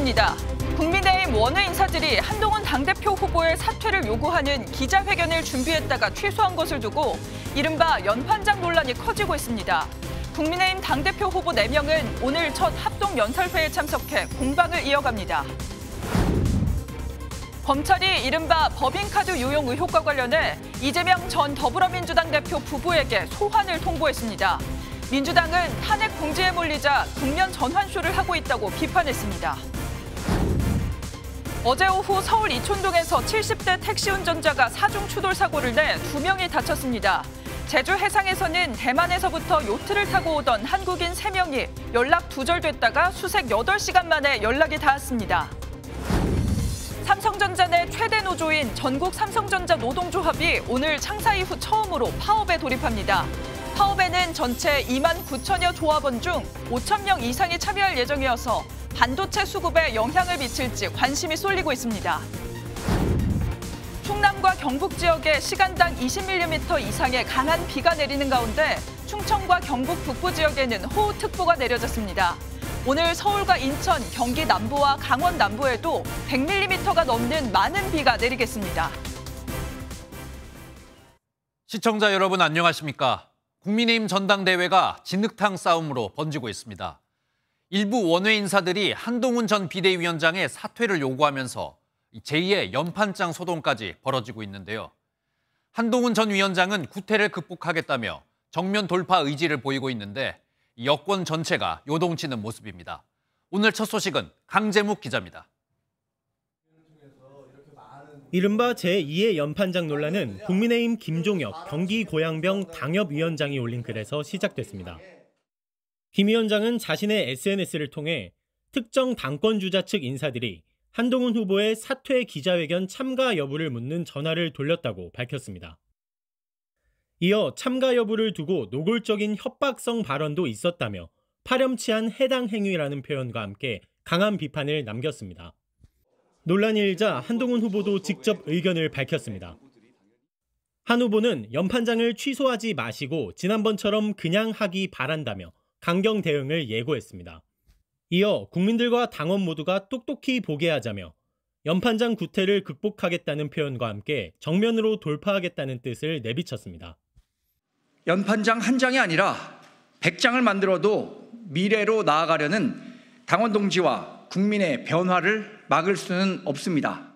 있습니다. 국민의힘 원외 인사들이 한동훈 당대표 후보의 사퇴를 요구하는 기자회견을 준비했다가 취소한 것을 두고 이른바 연판장 논란이 커지고 있습니다. 국민의힘 당대표 후보 4명은 오늘 첫 합동연설회에 참석해 공방을 이어갑니다. 검찰이 이른바 법인카드 유용 의혹과 관련해 이재명 전 더불어민주당 대표 부부에게 소환을 통보했습니다. 민주당은 탄핵 공지에 몰리자 국면 전환쇼를 하고 있다고 비판했습니다. 어제 오후 서울 이촌동에서 70대 택시 운전자가 사중 추돌 사고를 내 2명이 다쳤습니다. 제주 해상에서는 대만에서부터 요트를 타고 오던 한국인 3명이 연락 두절됐다가 수색 8시간 만에 연락이 닿았습니다. 삼성전자 내 최대 노조인 전국 삼성전자 노동조합이 오늘 창사 이후 처음으로 파업에 돌입합니다. 파업에는 전체 2만 9천여 조합원 중 5천 명 이상이 참여할 예정이어서 반도체 수급에 영향을 미칠지 관심이 쏠리고 있습니다. 충남과 경북 지역에 시간당 20mm 이상의 강한 비가 내리는 가운데 충청과 경북 북부 지역에는 호우특보가 내려졌습니다. 오늘 서울과 인천, 경기 남부와 강원 남부에도 100mm가 넘는 많은 비가 내리겠습니다. 시청자 여러분 안녕하십니까? 국민의힘 전당대회가 진흙탕 싸움으로 번지고 있습니다. 일부 원외 인사들이 한동훈 전 비대위원장의 사퇴를 요구하면서 제2의 연판장 소동까지 벌어지고 있는데요. 한동훈 전 위원장은 구태를 극복하겠다며 정면 돌파 의지를 보이고 있는데 여권 전체가 요동치는 모습입니다. 오늘 첫 소식은 강재묵 기자입니다. 이른바 제2의 연판장 논란은 국민의힘 김종혁 경기고양병 당협위원장이 올린 글에서 시작됐습니다. 김 위원장은 자신의 SNS를 통해 특정 당권 주자 측 인사들이 한동훈 후보의 사퇴 기자회견 참가 여부를 묻는 전화를 돌렸다고 밝혔습니다. 이어 참가 여부를 두고 노골적인 협박성 발언도 있었다며 파렴치한 해당 행위라는 표현과 함께 강한 비판을 남겼습니다. 논란이 일자 한동훈 후보도 직접 의견을 밝혔습니다. 한 후보는 연판장을 취소하지 마시고 지난번처럼 그냥 하기 바란다며 강경 대응을 예고했습니다. 이어 국민들과 당원 모두가 똑똑히 보게 하자며 연판장 구태를 극복하겠다는 표현과 함께 정면으로 돌파하겠다는 뜻을 내비쳤습니다. 연판장 한 장이 아니라 100장을 만들어도 미래로 나아가려는 당원 동지와 국민의 변화를 막을 수는 없습니다.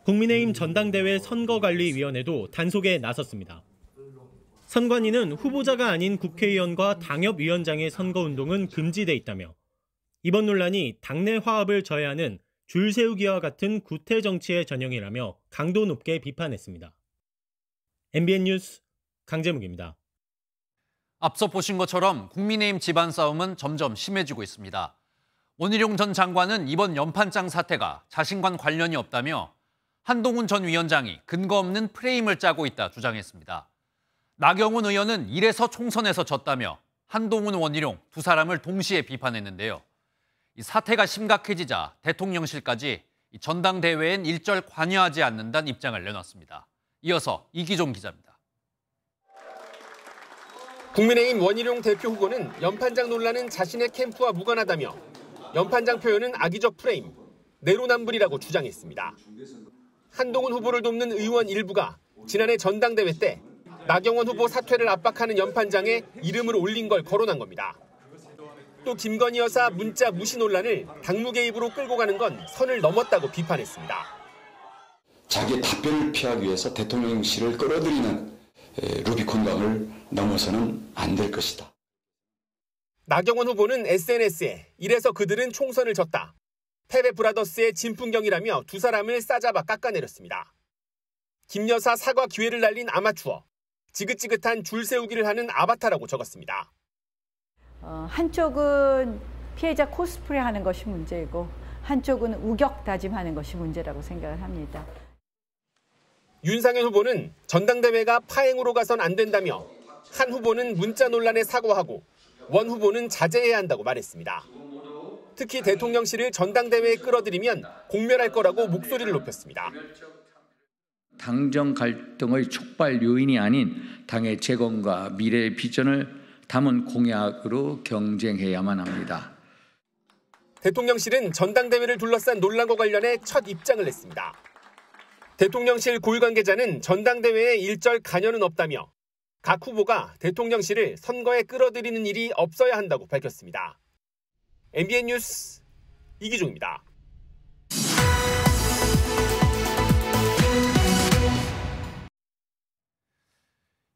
국민의힘 전당대회 선거관리위원회도 단속에 나섰습니다. 선관위는 후보자가 아닌 국회의원과 당협위원장의 선거운동은 금지돼 있다며 이번 논란이 당내 화합을 저해하는 줄 세우기와 같은 구태 정치의 전형이라며 강도 높게 비판했습니다. MBN 뉴스 강재묵입니다. 앞서 보신 것처럼 국민의힘 집안 싸움은 점점 심해지고 있습니다. 원희룡 전 장관은 이번 연판장 사태가 자신과 관련이 없다며 한동훈 전 위원장이 근거 없는 프레임을 짜고 있다 주장했습니다. 나경원 의원은 이래서 총선에서 졌다며 한동훈, 원희룡 두 사람을 동시에 비판했는데요. 이 사태가 심각해지자 대통령실까지 전당대회엔 일절 관여하지 않는다는 입장을 내놨습니다. 이어서 이기종 기자입니다. 국민의힘 원희룡 대표 후보는 연판장 논란은 자신의 캠프와 무관하다며 연판장 표현은 악의적 프레임, 내로남불이라고 주장했습니다. 한동훈 후보를 돕는 의원 일부가 지난해 전당대회 때 나경원 후보 사퇴를 압박하는 연판장에 이름을 올린 걸 거론한 겁니다. 또 김건희 여사 문자 무시 논란을 당무 개입으로 끌고 가는 건 선을 넘었다고 비판했습니다. 자기의 답변을 피하기 위해서 대통령실을 끌어들이는 루비콘강을 넘어서는 안 될 것이다. 나경원 후보는 SNS에 이래서 그들은 총선을 졌다. 패배 브라더스의 진풍경이라며 두 사람을 싸잡아 깎아내렸습니다. 김 여사 사과 기회를 날린 아마추어, 지긋지긋한 줄 세우기를 하는 아바타라고 적었습니다. 한쪽은 피해자 코스프레 하는 것이 문제이고 한쪽은 우격 다짐하는 것이 문제라고 생각을 합니다. 윤상현 후보는 전당대회가 파행으로 가선 안 된다며 한 후보는 문자 논란에 사과하고 원 후보는 자제해야 한다고 말했습니다. 특히 대통령실을 전당대회에 끌어들이면 공멸할 거라고 목소리를 높였습니다. 당정 갈등의 촉발 요인이 아닌 당의 재건과 미래의 비전을 담은 공약으로 경쟁해야만 합니다. 대통령실은 전당대회를 둘러싼 논란과 관련해 첫 입장을 냈습니다. 대통령실 고위 관계자는 전당대회에 일절 관여는 없다며 각 후보가 대통령실을 선거에 끌어들이는 일이 없어야 한다고 밝혔습니다. MBN 뉴스 이기종입니다.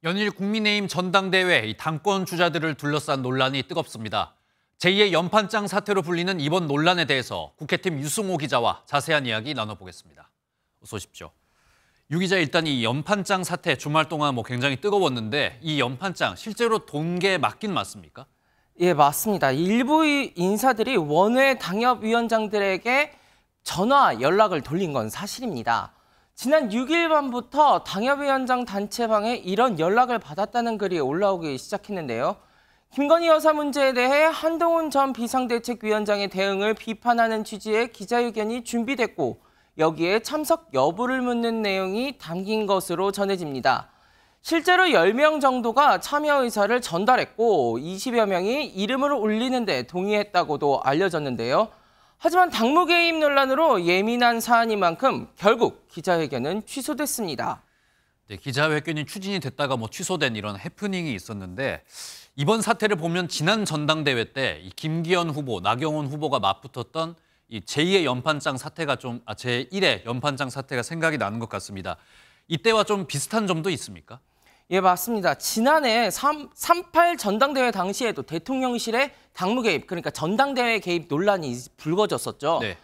연일 국민의힘 전당대회 당권 주자들을 둘러싼 논란이 뜨겁습니다. 제2의 연판장 사태로 불리는 이번 논란에 대해서 국회팀 유승호 기자와 자세한 이야기 나눠보겠습니다. 어서 오십시오. 유 기자, 일단 이 연판장 사태 주말 동안 굉장히 뜨거웠는데 이 연판장 실제로 돈 게 맞긴 맞습니까? 예, 맞습니다. 일부 인사들이 원외 당협위원장들에게 전화 연락을 돌린 건 사실입니다. 지난 6일 밤부터 당협위원장 단체방에 이런 연락을 받았다는 글이 올라오기 시작했는데요. 김건희 여사 문제에 대해 한동훈 전 비상대책위원장의 대응을 비판하는 취지의 기자회견이 준비됐고 여기에 참석 여부를 묻는 내용이 담긴 것으로 전해집니다. 실제로 10명 정도가 참여 의사를 전달했고 20여 명이 이름을 올리는 데 동의했다고도 알려졌는데요. 하지만 당무 개입 논란으로 예민한 사안인 만큼 결국 기자회견은 취소됐습니다. 네, 기자회견이 추진이 됐다가 취소된 이런 해프닝이 있었는데 이번 사태를 보면 지난 전당대회 때 이 김기현 후보, 나경원 후보가 맞붙었던 이 제2의 연판장 사태가 제1의 연판장 사태가 생각이 나는 것 같습니다. 이때와 좀 비슷한 점도 있습니까? 예, 맞습니다. 지난해 3.8 전당대회 당시에도 대통령실의 당무 개입, 그러니까 전당대회 개입 논란이 불거졌었죠. 네.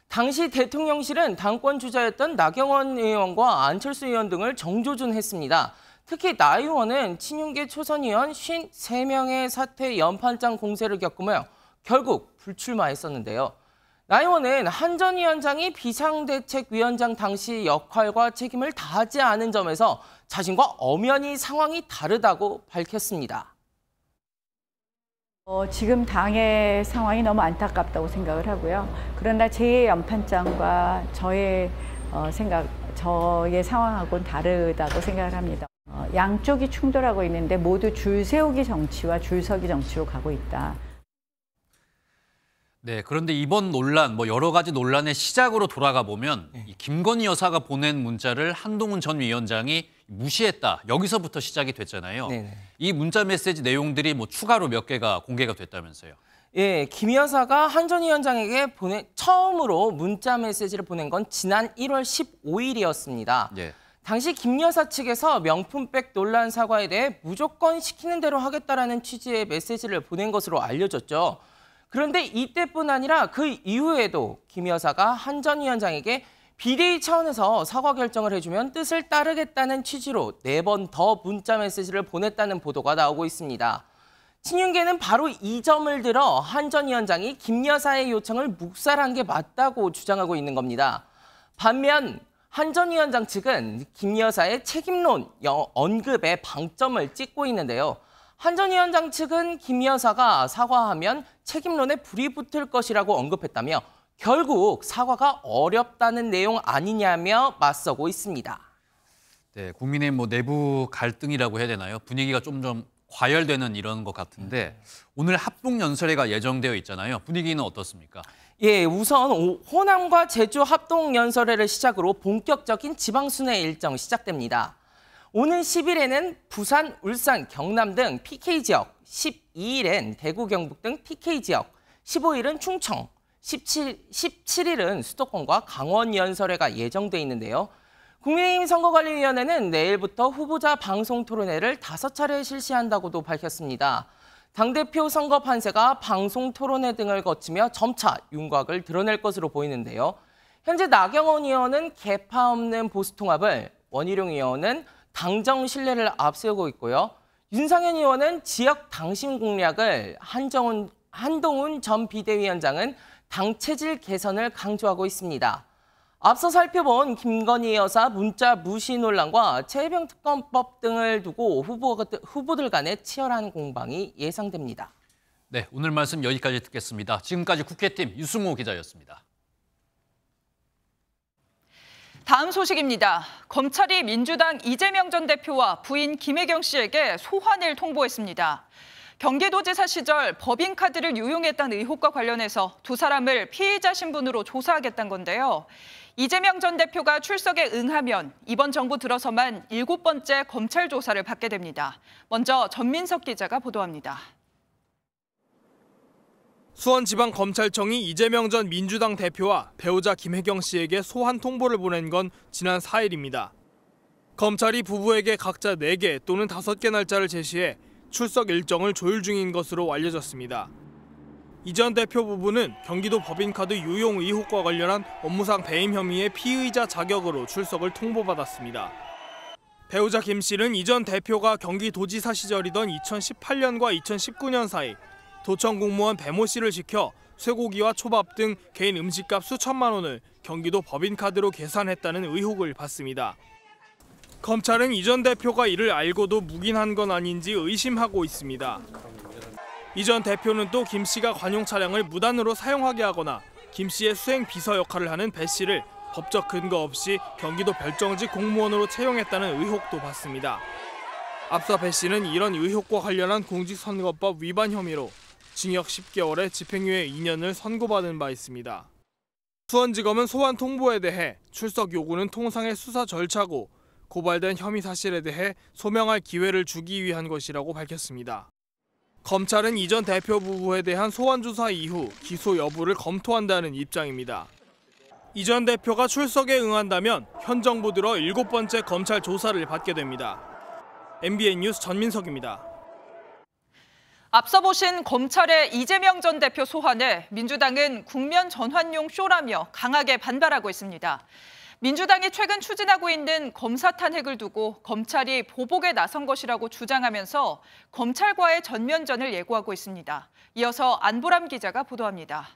당시 대통령실은 당권 주자였던 나경원 의원과 안철수 의원 등을 정조준했습니다. 특히 나 의원은 친윤계 초선 의원 53명의 사퇴 연판장 공세를 겪으며 결국 불출마했었는데요. 나 의원은 한 전 위원장이 비상대책위원장 당시 역할과 책임을 다하지 않은 점에서 자신과 엄연히 상황이 다르다고 밝혔습니다. 지금 당의 상황이 너무 안타깝다고 생각을 하고요. 그러나 제 연판장과 저의 상황하고는 다르다고 생각을 합니다. 양쪽이 충돌하고 있는데 모두 줄 세우기 정치와 줄 서기 정치로 가고 있다. 네, 그런데 이번 논란, 여러 가지 논란의 시작으로 돌아가 보면 이 김건희 여사가 보낸 문자를 한동훈 전 위원장이 무시했다. 여기서부터 시작이 됐잖아요. 네네. 이 문자 메시지 내용들이 추가로 몇 개가 공개가 됐다면서요. 예, 김 여사가 한 전 위원장에게 처음으로 문자 메시지를 보낸 건 지난 1월 15일이었습니다. 예. 당시 김 여사 측에서 명품백 논란 사과에 대해 무조건 시키는 대로 하겠다라는 취지의 메시지를 보낸 것으로 알려졌죠. 그런데 이때뿐 아니라 그 이후에도 김 여사가 한 전 위원장에게 비대위 차원에서 사과 결정을 해주면 뜻을 따르겠다는 취지로 4번 더 문자 메시지를 보냈다는 보도가 나오고 있습니다. 친윤계는 바로 이 점을 들어 한 전 위원장이 김 여사의 요청을 묵살한 게 맞다고 주장하고 있는 겁니다. 반면 한 전 위원장 측은 김 여사의 책임론 언급에 방점을 찍고 있는데요. 한 전 위원장 측은 김 여사가 사과하면 책임론에 불이 붙을 것이라고 언급했다며 결국 사과가 어렵다는 내용 아니냐며 맞서고 있습니다. 네, 국민의힘 내부 갈등이라고 해야 되나요? 분위기가 좀 과열되는 이런 것 같은데 오늘 합동연설회가 예정되어 있잖아요. 분위기는 어떻습니까? 예, 우선 호남과 제주 합동연설회를 시작으로 본격적인 지방순회 일정 시작됩니다. 오는 10일에는 부산, 울산, 경남 등 PK 지역, 12일엔 대구, 경북 등 TK 지역, 15일은 충청, 17일은 수도권과 강원 연설회가 예정돼 있는데요. 국민의힘 선거관리위원회는 내일부터 후보자 방송 토론회를 5차례 실시한다고도 밝혔습니다. 당대표 선거 판세가 방송 토론회 등을 거치며 점차 윤곽을 드러낼 것으로 보이는데요. 현재 나경원 의원은 개파 없는 보수통합을, 원희룡 의원은 당정 신뢰를 앞세우고 있고요. 윤상현 의원은 지역 당심 공략을, 한동훈 전 비대위원장은 당 체질 개선을 강조하고 있습니다. 앞서 살펴본 김건희 여사 문자 무시 논란과 최혜병 특검법 등을 두고 후보들 간의 치열한 공방이 예상됩니다. 네, 오늘 말씀 여기까지 듣겠습니다. 지금까지 국회팀 유승호 기자였습니다. 다음 소식입니다. 검찰이 민주당 이재명 전 대표와 부인 김혜경 씨에게 소환을 통보했습니다. 경기도지사 시절 법인카드를 유용했다는 의혹과 관련해서 두 사람을 피의자 신분으로 조사하겠다는 건데요. 이재명 전 대표가 출석에 응하면 이번 정부 들어서만 7번째 검찰 조사를 받게 됩니다. 먼저 전민석 기자가 보도합니다. 수원지방검찰청이 이재명 전 민주당 대표와 배우자 김혜경 씨에게 소환 통보를 보낸 건 지난 4일입니다. 검찰이 부부에게 각자 4개 또는 5개 날짜를 제시해 출석 일정을 조율 중인 것으로 알려졌습니다. 이 전 대표 부부는 경기도 법인카드 유용 의혹과 관련한 업무상 배임 혐의의 피의자 자격으로 출석을 통보받았습니다. 배우자 김 씨는 이 전 대표가 경기도지사 시절이던 2018년과 2019년 사이 도청 공무원 배모 씨를 시켜 쇠고기와 초밥 등 개인 음식값 수천만 원을 경기도 법인카드로 계산했다는 의혹을 받습니다. 검찰은 이 전 대표가 이를 알고도 묵인한 건 아닌지 의심하고 있습니다. 이 전 대표는 또 김 씨가 관용 차량을 무단으로 사용하게 하거나 김 씨의 수행 비서 역할을 하는 배 씨를 법적 근거 없이 경기도 별정직 공무원으로 채용했다는 의혹도 받습니다. 앞서 배 씨는 이런 의혹과 관련한 공직선거법 위반 혐의로 징역 10개월에 집행유예 2년을 선고받은 바 있습니다. 수원지검은 소환 통보에 대해 출석 요구는 통상의 수사 절차고 고발된 혐의 사실에 대해 소명할 기회를 주기 위한 것이라고 밝혔습니다. 검찰은 이 전 대표 부부에 대한 소환 조사 이후 기소 여부를 검토한다는 입장입니다. 이 전 대표가 출석에 응한다면 현 정부 들어 7번째 검찰 조사를 받게 됩니다. MBN 뉴스 전민석입니다. 앞서 보신 검찰의 이재명 전 대표 소환에 민주당은 국면 전환용 쇼라며 강하게 반발하고 있습니다. 민주당이 최근 추진하고 있는 검사 탄핵을 두고 검찰이 보복에 나선 것이라고 주장하면서 검찰과의 전면전을 예고하고 있습니다. 이어서 안보람 기자가 보도합니다.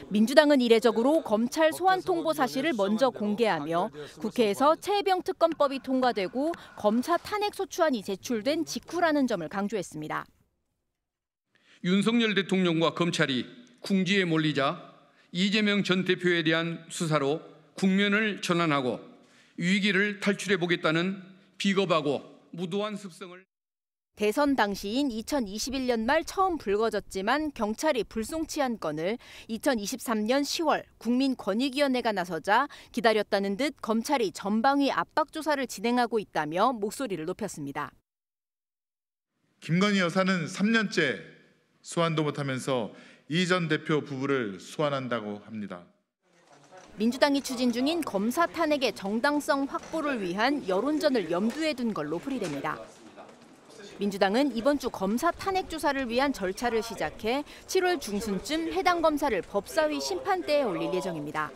민주당은 이례적으로 검찰 소환 통보 사실을 먼저 공개하며 국회에서 최혜병 특검법이 통과되고 검사 탄핵 소추안이 제출된 직후라는 점을 강조했습니다. 윤석열 대통령과 검찰이 궁지에 몰리자 이재명 전 대표에 대한 수사로 국면을 전환하고 위기를 탈출해보겠다는 비겁하고 무도한 습성을 대선 당시인 2021년 말 처음 불거졌지만 경찰이 불송치한 건을 2023년 10월 국민권익위원회가 나서자 기다렸다는 듯 검찰이 전방위 압박 조사를 진행하고 있다며 목소리를 높였습니다. 김건희 여사는 3년째 소환도 못하면서 이 전 대표 부부를 소환한다고 합니다. 민주당이 추진 중인 검사 탄핵의 정당성 확보를 위한 여론전을 염두에 둔 걸로 풀이됩니다. 민주당은 이번 주 검사 탄핵 조사를 위한 절차를 시작해 7월 중순쯤 해당 검사를 법사위 심판대에 올릴 예정입니다.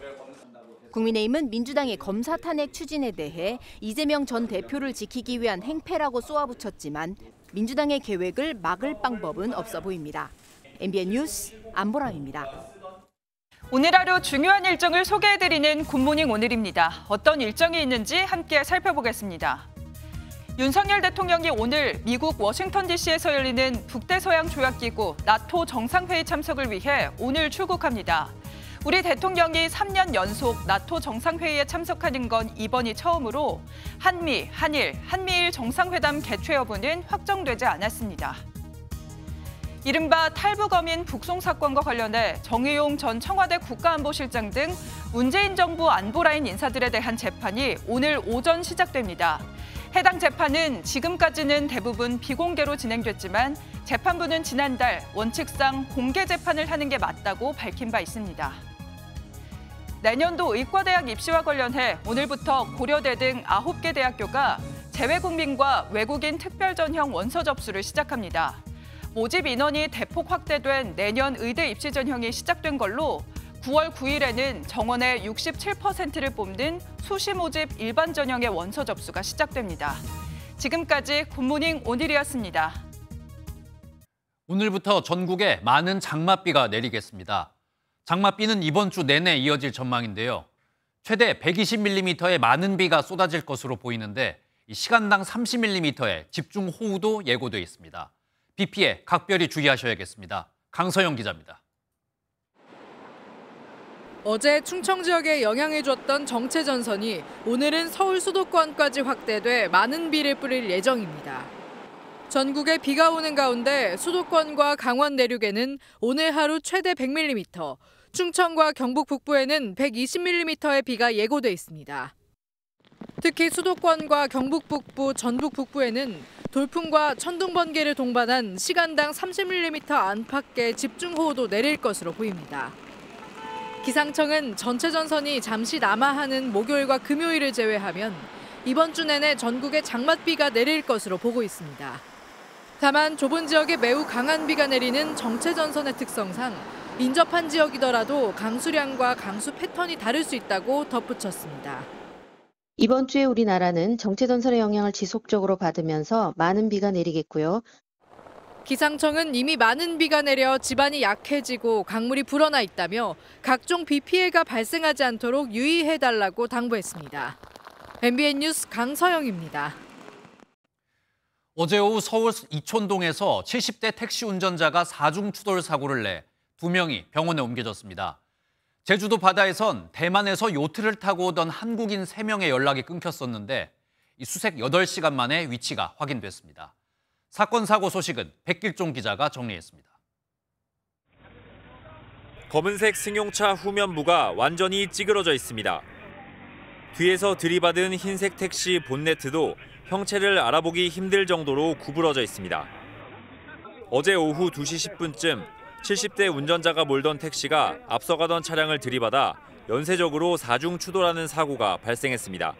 국민의힘은 민주당의 검사 탄핵 추진에 대해 이재명 전 대표를 지키기 위한 행패라고 쏘아붙였지만 민주당의 계획을 막을 방법은 없어 보입니다. MBN 뉴스 안보람입니다. 오늘 하루 중요한 일정을 소개해드리는 굿모닝 오늘입니다. 어떤 일정이 있는지 함께 살펴보겠습니다. 윤석열 대통령이 오늘 미국 워싱턴 DC에서 열리는 북대서양 조약기구 나토 정상회의 참석을 위해 오늘 출국합니다. 우리 대통령이 3년 연속 나토 정상회의에 참석하는 건 이번이 처음으로 한미, 한일, 한미일 정상회담 개최 여부는 확정되지 않았습니다. 이른바 탈북어민 북송 사건과 관련해 정의용 전 청와대 국가안보실장 등 문재인 정부 안보라인 인사들에 대한 재판이 오늘 오전 시작됩니다. 해당 재판은 지금까지는 대부분 비공개로 진행됐지만 재판부는 지난달 원칙상 공개 재판을 하는 게 맞다고 밝힌 바 있습니다. 내년도 의과대학 입시와 관련해 오늘부터 고려대 등 9개 대학교가 재외국민과 외국인 특별전형 원서 접수를 시작합니다. 모집 인원이 대폭 확대된 내년 의대 입시 전형이 시작된 걸로 9월 9일에는 정원의 67%를 뽑는 수시 모집 일반 전형의 원서 접수가 시작됩니다. 지금까지 굿모닝 오늘이었습니다. 오늘부터 전국에 많은 장맛비가 내리겠습니다. 장맛비는 이번 주 내내 이어질 전망인데요. 최대 120mm의 많은 비가 쏟아질 것으로 보이는데 시간당 30mm의 집중호우도 예고돼 있습니다. 비 피해 각별히 주의하셔야겠습니다. 강서영 기자입니다. 어제 충청 지역에 영향을 줬던 정체 전선이 오늘은 서울 수도권까지 확대돼 많은 비를 뿌릴 예정입니다. 전국에 비가 오는 가운데 수도권과 강원 내륙에는 오늘 하루 최대 100mm, 충청과 경북 북부에는 120mm의 비가 예고돼 있습니다. 특히 수도권과 경북 북부, 전북 북부에는 돌풍과 천둥 번개를 동반한 시간당 30mm 안팎의 집중호우도 내릴 것으로 보입니다. 기상청은 전체 전선이 잠시 남하하는 목요일과 금요일을 제외하면 이번 주 내내 전국에 장맛비가 내릴 것으로 보고 있습니다. 다만 좁은 지역에 매우 강한 비가 내리는 정체 전선의 특성상 인접한 지역이더라도 강수량과 강수 패턴이 다를 수 있다고 덧붙였습니다. 이번 주에 우리나라는 정체전선의 영향을 지속적으로 받으면서 많은 비가 내리겠고요. 기상청은 이미 많은 비가 내려 지반이 약해지고 강물이 불어나 있다며 각종 비 피해가 발생하지 않도록 유의해달라고 당부했습니다. MBN 뉴스 강서영입니다. 어제 오후 서울 이촌동에서 70대 택시 운전자가 4중 추돌 사고를 내 2명이 병원에 옮겨졌습니다. 제주도 바다에선 대만에서 요트를 타고 오던 한국인 3명의 연락이 끊겼었는데 이 수색 8시간 만에 위치가 확인됐습니다. 사건 사고 소식은 백길종 기자가 정리했습니다. 검은색 승용차 후면부가 완전히 찌그러져 있습니다. 뒤에서 들이받은 흰색 택시 본네트도 형체를 알아보기 힘들 정도로 구부러져 있습니다. 어제 오후 2시 10분쯤 70대 운전자가 몰던 택시가 앞서가던 차량을 들이받아 연쇄적으로 4중 추돌하는 사고가 발생했습니다.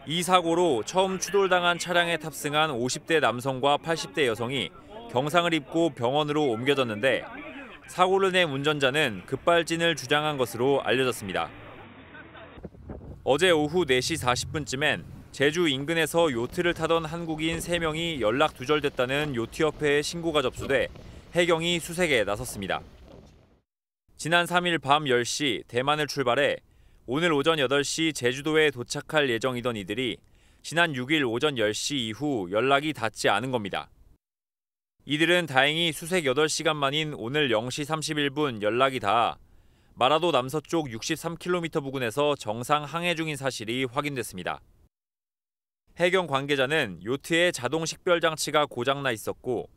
이 사고로 처음 추돌당한 차량에 탑승한 50대 남성과 80대 여성이 경상을 입고 병원으로 옮겨졌는데 사고를 낸 운전자는 급발진을 주장한 것으로 알려졌습니다. 어제 오후 4시 40분쯤엔 제주 인근에서 요트를 타던 한국인 3명이 연락 두절됐다는 요트협회에 신고가 접수돼 해경이 수색에 나섰습니다. 지난 3일 밤 10시 대만을 출발해 오늘 오전 8시 제주도에 도착할 예정이던 이들이 지난 6일 오전 10시 이후 연락이 닿지 않은 겁니다. 이들은 다행히 수색 8시간 만인 오늘 0시 31분 연락이 닿아 마라도 남서쪽 63km 부근에서 정상 항해 중인 사실이 확인됐습니다. 해경 관계자는 요트에 자동 식별 장치가 고장나 있었고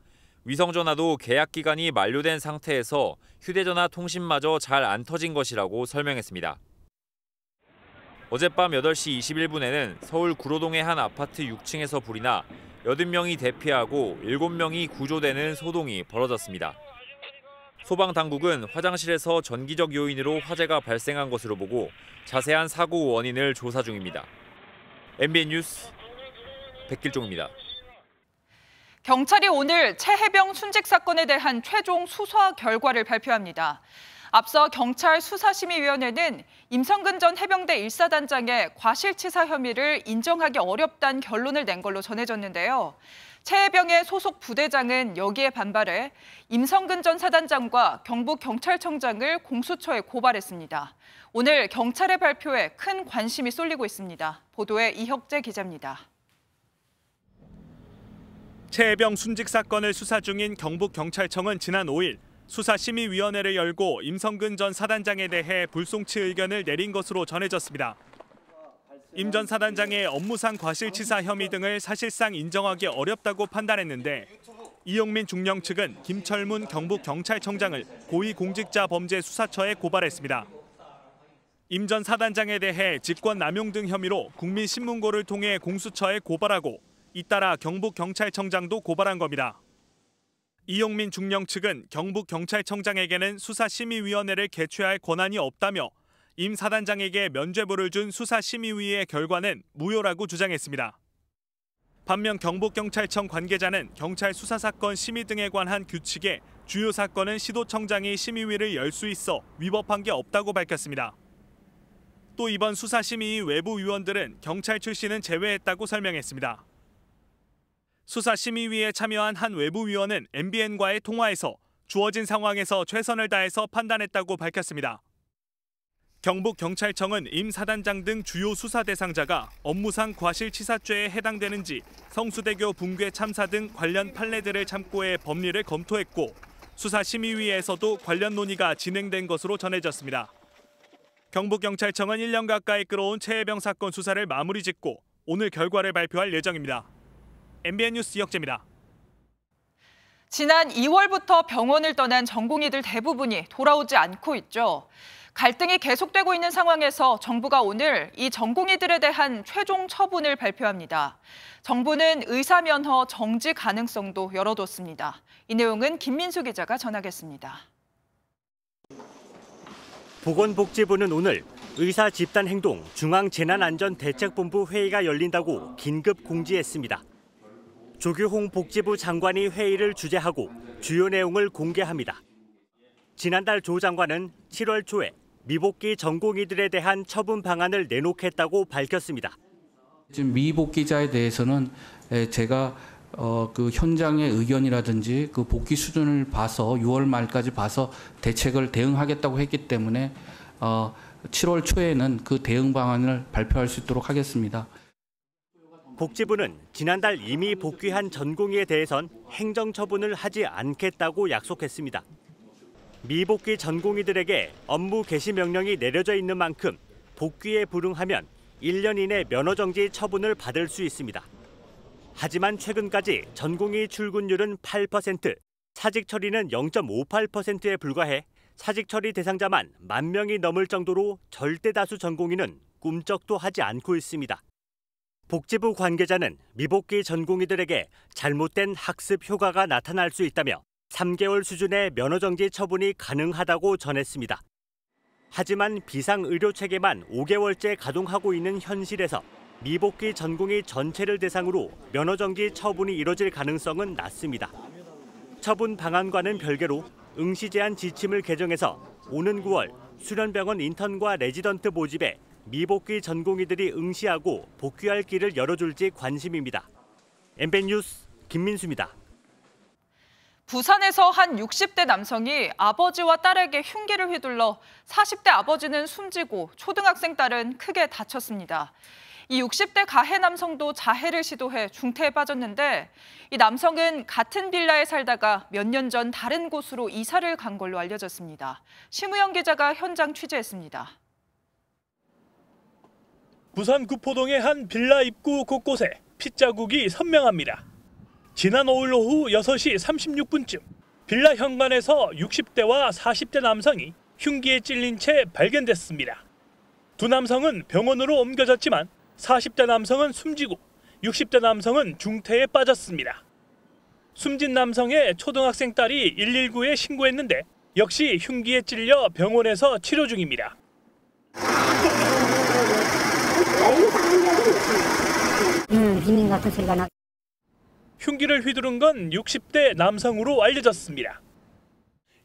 위성전화도 계약 기간이 만료된 상태에서 휴대전화 통신마저 잘 안 터진 것이라고 설명했습니다. 어젯밤 8시 21분에는 서울 구로동의 한 아파트 6층에서 불이 나 80명이 대피하고 7명이 구조되는 소동이 벌어졌습니다. 소방당국은 화장실에서 전기적 요인으로 화재가 발생한 것으로 보고 자세한 사고 원인을 조사 중입니다. MBN 뉴스 백길종입니다. 경찰이 오늘 최혜병 순직 사건에 대한 최종 수사 결과를 발표합니다. 앞서 경찰 수사심의위원회는 임성근 전 해병대 1사단장의 과실치사 혐의를 인정하기 어렵다는 결론을 낸 걸로 전해졌는데요. 최혜병의 소속 부대장은 여기에 반발해 임성근 전 사단장과 경북경찰청장을 공수처에 고발했습니다. 오늘 경찰의 발표에 큰 관심이 쏠리고 있습니다. 보도에 이혁재 기자입니다. 최혜병 순직 사건을 수사 중인 경북경찰청은 지난 5일 수사심의위원회를 열고 임성근 전 사단장에 대해 불송치 의견을 내린 것으로 전해졌습니다. 임 전 사단장의 업무상 과실치사 혐의 등을 사실상 인정하기 어렵다고 판단했는데 이용민 중령 측은 김철문 경북경찰청장을 고위공직자범죄수사처에 고발했습니다. 임 전 사단장에 대해 직권남용 등 혐의로 국민신문고를 통해 공수처에 고발하고 잇따라 경북경찰청장도 고발한 겁니다. 이용민 중령 측은 경북경찰청장에게는 수사심의위원회를 개최할 권한이 없다며 임 사단장에게 면죄부를 준 수사심의위의 결과는 무효라고 주장했습니다. 반면 경북경찰청 관계자는 경찰 수사사건 심의 등에 관한 규칙에 주요 사건은 시도청장이 심의위를 열 수 있어 위법한 게 없다고 밝혔습니다. 또 이번 수사심의위 외부 위원들은 경찰 출신은 제외했다고 설명했습니다. 수사심의위에 참여한 한 외부 위원은 MBN과의 통화에서 주어진 상황에서 최선을 다해서 판단했다고 밝혔습니다. 경북경찰청은 임 사단장 등 주요 수사 대상자가 업무상 과실치사죄에 해당되는지 성수대교 붕괴 참사 등 관련 판례들을 참고해 법리를 검토했고 수사심의위에서도 관련 논의가 진행된 것으로 전해졌습니다. 경북경찰청은 1년 가까이 끌어온 최혜병 사건 수사를 마무리 짓고 오늘 결과를 발표할 예정입니다. MBN 뉴스 이혁재입니다. 지난 2월부터 병원을 떠난 전공의들 대부분이 돌아오지 않고 있죠. 갈등이 계속되고 있는 상황에서 정부가 오늘 이 전공의들에 대한 최종 처분을 발표합니다. 정부는 의사 면허 정지 가능성도 열어뒀습니다. 이 내용은 김민수 기자가 전하겠습니다. 보건복지부는 오늘 의사 집단행동 중앙재난안전대책본부 회의가 열린다고 긴급 공지했습니다. 조규홍 복지부 장관이 회의를 주재하고 주요 내용을 공개합니다. 지난달 조 장관은 7월 초에 미복귀 전공의들에 대한 처분 방안을 내놓겠다고 밝혔습니다. 지금 미복귀자에 대해서는 제가 그 현장의 의견이라든지 그 복귀 수준을 봐서 6월 말까지 봐서 대응하겠다고 했기 때문에 7월 초에는 그 대응 방안을 발표할 수 있도록 하겠습니다. 복지부는 지난달 이미 복귀한 전공의에 대해선 행정처분을 하지 않겠다고 약속했습니다. 미복귀 전공의들에게 업무 개시 명령이 내려져 있는 만큼 복귀에 불응하면 1년 이내 면허정지 처분을 받을 수 있습니다. 하지만 최근까지 전공의 출근율은 8%, 사직 처리는 0.58%에 불과해 사직 처리 대상자만 10,000명이 넘을 정도로 절대 다수 전공의는 꿈쩍도 하지 않고 있습니다. 복지부 관계자는 미복귀 전공의들에게 잘못된 학습 효과가 나타날 수 있다며 3개월 수준의 면허정지 처분이 가능하다고 전했습니다. 하지만 비상의료체계만 5개월째 가동하고 있는 현실에서 미복귀 전공의 전체를 대상으로 면허정지 처분이 이뤄질 가능성은 낮습니다. 처분 방안과는 별개로 응시 제한 지침을 개정해서 오는 9월 수련병원 인턴과 레지던트 모집에 미복귀 전공의들이 응시하고 복귀할 길을 열어줄지 관심입니다. MBN 뉴스 김민수입니다. 부산에서 한 60대 남성이 아버지와 딸에게 흉기를 휘둘러 40대 아버지는 숨지고 초등학생 딸은 크게 다쳤습니다. 이 60대 가해 남성도 자해를 시도해 중태에 빠졌는데 이 남성은 같은 빌라에 살다가 몇 년 전 다른 곳으로 이사를 간 걸로 알려졌습니다. 심우영 기자가 현장 취재했습니다. 부산 구포동의 한 빌라 입구 곳곳에 핏자국이 선명합니다. 지난 5일 오후 6시 36분쯤 빌라 현관에서 60대와 40대 남성이 흉기에 찔린 채 발견됐습니다. 두 남성은 병원으로 옮겨졌지만 40대 남성은 숨지고 60대 남성은 중태에 빠졌습니다. 숨진 남성의 초등학생 딸이 119에 신고했는데 역시 흉기에 찔려 병원에서 치료 중입니다. 비명 같은 소리가 나. 흉기를 휘두른 건 60대 남성으로 알려졌습니다.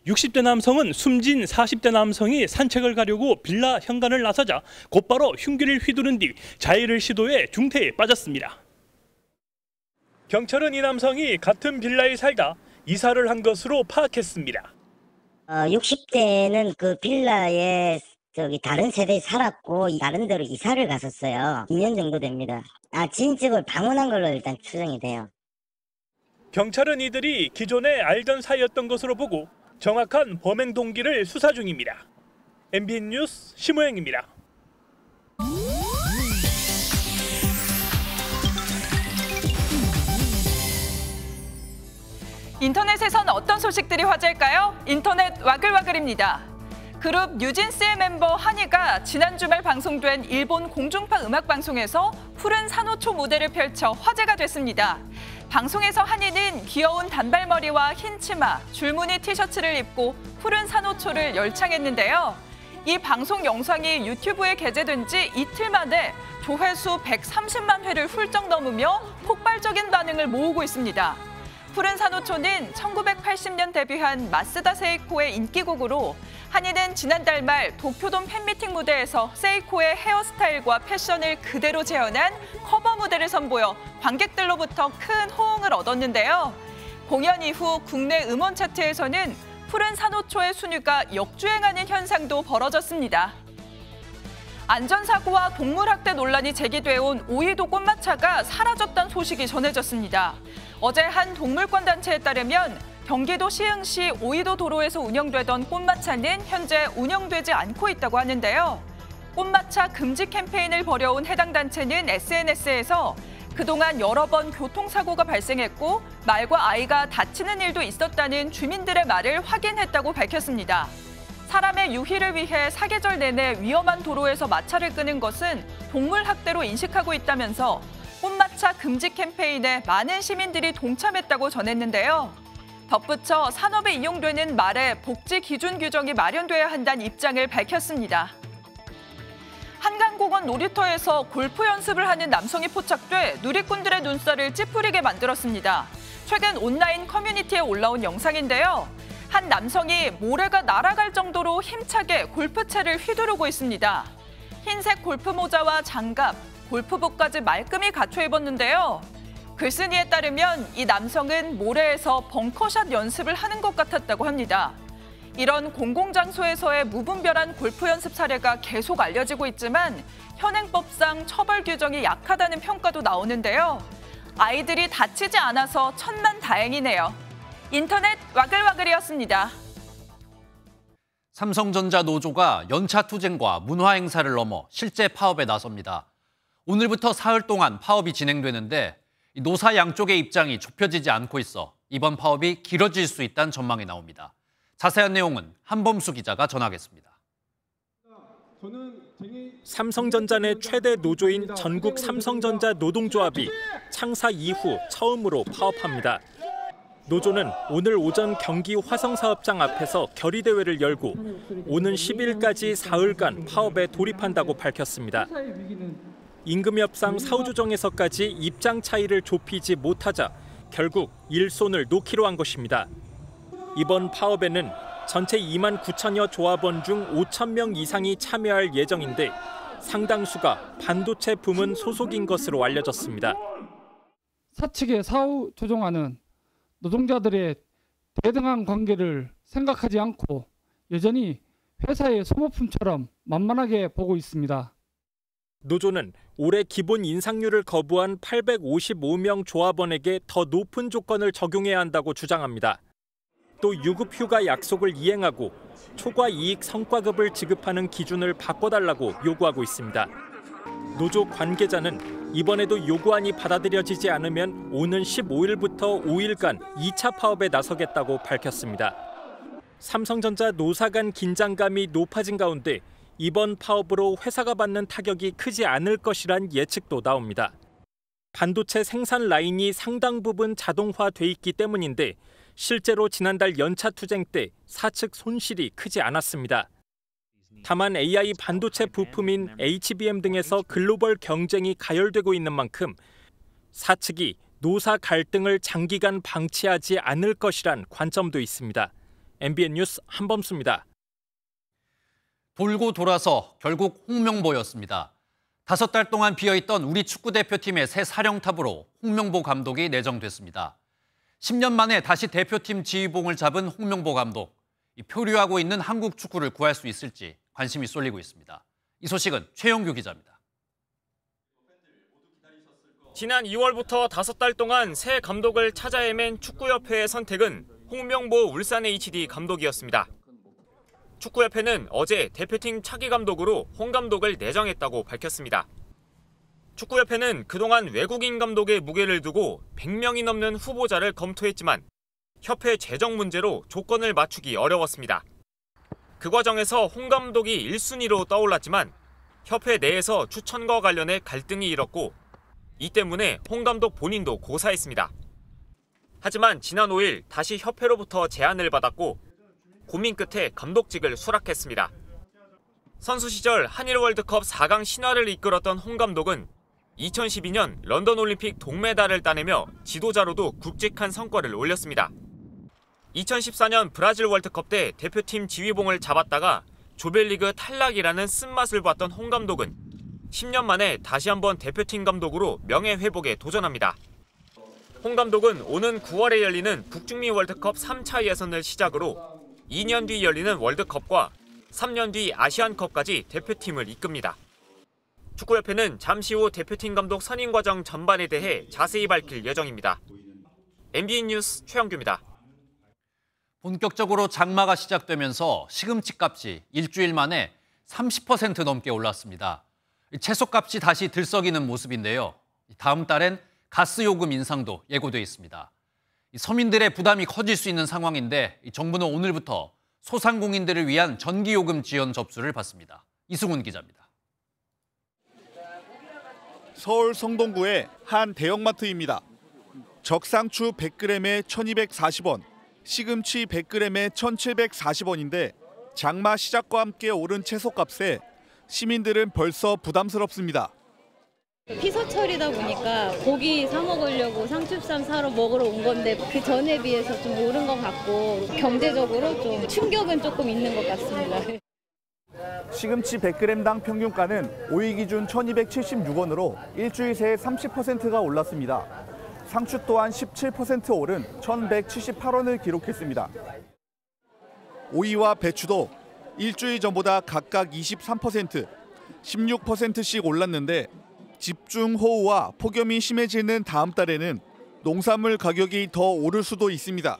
60대 남성은 숨진 40대 남성이 산책을 가려고 빌라 현관을 나서자 곧바로 흉기를 휘두른 뒤 자해를 시도해 중태에 빠졌습니다. 경찰은 이 남성이 같은 빌라에 살다 이사를 한 것으로 파악했습니다. 60대는 그 빌라에 다른 세대에 살았고 다른 데로 이사를 갔었어요. 2년 정도 됩니다. 지인집을 방문한 걸로 일단 추정이 돼요. 경찰은 이들이 기존에 알던 사이였던 것으로 보고 정확한 범행 동기를 수사 중입니다. MBN 뉴스 심우영입니다. 인터넷에선 어떤 소식들이 화제일까요? 인터넷 와글와글입니다. 그룹 뉴진스의 멤버 한이가 지난 주말 방송된 일본 공중파 음악방송에서 푸른 산호초 무대를 펼쳐 화제가 됐습니다. 방송에서 한이는 귀여운 단발머리와 흰 치마, 줄무늬 티셔츠를 입고 푸른 산호초를 열창했는데요. 이 방송 영상이 유튜브에 게재된 지 이틀 만에 조회수 130만 회를 훌쩍 넘으며 폭발적인 반응을 모으고 있습니다. 푸른 산호초는 1980년 데뷔한 마쓰다 세이코의 인기곡으로 한이는 지난달 말 도쿄돔 팬미팅 무대에서 세이코의 헤어스타일과 패션을 그대로 재현한 커버 무대를 선보여 관객들로부터 큰 호응을 얻었는데요. 공연 이후 국내 음원 차트에서는 푸른 산호초의 순위가 역주행하는 현상도 벌어졌습니다. 안전사고와 동물학대 논란이 제기돼온 오이도 꽃마차가 사라졌다는 소식이 전해졌습니다. 어제 한 동물권 단체에 따르면 경기도 시흥시 오이도 도로에서 운영되던 꽃마차는 현재 운영되지 않고 있다고 하는데요. 꽃마차 금지 캠페인을 벌여온 해당 단체는 SNS에서 그동안 여러 번 교통사고가 발생했고 말과 아이가 다치는 일도 있었다는 주민들의 말을 확인했다고 밝혔습니다. 사람의 유희를 위해 사계절 내내 위험한 도로에서 마차를 끄는 것은 동물학대로 인식하고 있다면서 꽃마차 금지 캠페인에 많은 시민들이 동참했다고 전했는데요. 덧붙여 산업에 이용되는 말의 복지 기준 규정이 마련돼야 한다는 입장을 밝혔습니다. 한강공원 놀이터에서 골프 연습을 하는 남성이 포착돼 누리꾼들의 눈살을 찌푸리게 만들었습니다. 최근 온라인 커뮤니티에 올라온 영상인데요. 한 남성이 모래가 날아갈 정도로 힘차게 골프채를 휘두르고 있습니다. 흰색 골프 모자와 장갑, 골프복까지 말끔히 갖춰 입었는데요. 글쓴이에 따르면 이 남성은 모래에서 벙커샷 연습을 하는 것 같았다고 합니다. 이런 공공장소에서의 무분별한 골프 연습 사례가 계속 알려지고 있지만 현행법상 처벌 규정이 약하다는 평가도 나오는데요. 아이들이 다치지 않아서 천만다행이네요. 인터넷 와글와글이었습니다. 삼성전자 노조가 연차 투쟁과 문화 행사를 넘어 실제 파업에 나섭니다. 오늘부터 사흘 동안 파업이 진행되는데 노사 양쪽의 입장이 좁혀지지 않고 있어 이번 파업이 길어질 수 있다는 전망이 나옵니다. 자세한 내용은 한범수 기자가 전하겠습니다. 삼성전자 내 최대 노조인 전국 삼성전자 노동조합이 창사 이후 처음으로 파업합니다. 노조는 오늘 오전 경기 화성사업장 앞에서 결의대회를 열고 오는 10일까지 사흘간 파업에 돌입한다고 밝혔습니다. 임금협상 사후조정에서까지 입장 차이를 좁히지 못하자 결국 일손을 놓기로 한 것입니다. 이번 파업에는 전체 2만 9천여 조합원 중 5천 명 이상이 참여할 예정인데 상당수가 반도체 부문 소속인 것으로 알려졌습니다. 사측의 사후 조정안은 노동자들의 대등한 관계를 생각하지 않고 여전히 회사의 소모품처럼 만만하게 보고 있습니다. 노조는 올해 기본 인상률을 거부한 855명 조합원에게 더 높은 조건을 적용해야 한다고 주장합니다. 또 유급휴가 약속을 이행하고 초과 이익 성과급을 지급하는 기준을 바꿔달라고 요구하고 있습니다. 노조 관계자는 이번에도 요구안이 받아들여지지 않으면 오는 15일부터 5일간 2차 파업에 나서겠다고 밝혔습니다. 삼성전자 노사 간 긴장감이 높아진 가운데 이번 파업으로 회사가 받는 타격이 크지 않을 것이란 예측도 나옵니다. 반도체 생산 라인이 상당 부분 자동화돼 있기 때문인데 실제로 지난달 연차 투쟁 때 사측 손실이 크지 않았습니다. 다만 AI 반도체 부품인 HBM 등에서 글로벌 경쟁이 가열되고 있는 만큼 사측이 노사 갈등을 장기간 방치하지 않을 것이란 관점도 있습니다. MBN 뉴스 한범수입니다. 돌고 돌아서 결국 홍명보였습니다. 5달 동안 비어있던 우리 축구대표팀의 새 사령탑으로 홍명보 감독이 내정됐습니다. 10년 만에 다시 대표팀 지휘봉을 잡은 홍명보 감독. 표류하고 있는 한국 축구를 구할 수 있을지 관심이 쏠리고 있습니다. 이 소식은 최영규 기자입니다. 지난 2월부터 5달 동안 새 감독을 찾아 헤맨 축구협회의 선택은 홍명보 울산 HD 감독이었습니다. 축구협회는 어제 대표팀 차기 감독으로 홍 감독을 내정했다고 밝혔습니다. 축구협회는 그동안 외국인 감독의 무게를 두고 100명이 넘는 후보자를 검토했지만 협회 재정 문제로 조건을 맞추기 어려웠습니다. 그 과정에서 홍 감독이 1순위로 떠올랐지만 협회 내에서 추천과 관련해 갈등이 일었고 이 때문에 홍 감독 본인도 고사했습니다. 하지만 지난 5일 다시 협회로부터 제안을 받았고 고민 끝에 감독직을 수락했습니다. 선수 시절 한일 월드컵 4강 신화를 이끌었던 홍 감독은 2012년 런던 올림픽 동메달을 따내며 지도자로도 굵직한 성과를 올렸습니다. 2014년 브라질 월드컵 때 대표팀 지휘봉을 잡았다가 조별리그 탈락이라는 쓴맛을 봤던 홍 감독은 10년 만에 다시 한번 대표팀 감독으로 명예회복에 도전합니다. 홍 감독은 오는 9월에 열리는 북중미 월드컵 3차 예선을 시작으로 2년 뒤 열리는 월드컵과 3년 뒤 아시안컵까지 대표팀을 이끕니다. 축구협회는 잠시 후 대표팀 감독 선임 과정 전반에 대해 자세히 밝힐 예정입니다. MBN 뉴스 최영규입니다. 본격적으로 장마가 시작되면서 시금치 값이 일주일 만에 30% 넘게 올랐습니다. 채소값이 다시 들썩이는 모습인데요. 다음 달엔 가스 요금 인상도 예고돼 있습니다. 서민들의 부담이 커질 수 있는 상황인데 정부는 오늘부터 소상공인들을 위한 전기요금 지원 접수를 받습니다. 이승훈 기자입니다. 서울 성동구의 한 대형마트입니다. 적상추 100g에 1,240원, 시금치 100g에 1,740원인데 장마 시작과 함께 오른 채소값에 시민들은 벌써 부담스럽습니다. 피서철이다 보니까 고기 사 먹으려고 상추쌈 사러 먹으러 온 건데 그 전에 비해서 좀 오른 것 같고 경제적으로 좀 충격은 조금 있는 것 같습니다. 시금치 100g당 평균가는 5일 기준 1,276원으로 일주일 새에 30%가 올랐습니다. 상추 또한 17% 오른 1,178원을 기록했습니다. 오이와 배추도 일주일 전보다 각각 23%, 16%씩 올랐는데 집중호우와 폭염이 심해지는 다음 달에는 농산물 가격이 더 오를 수도 있습니다.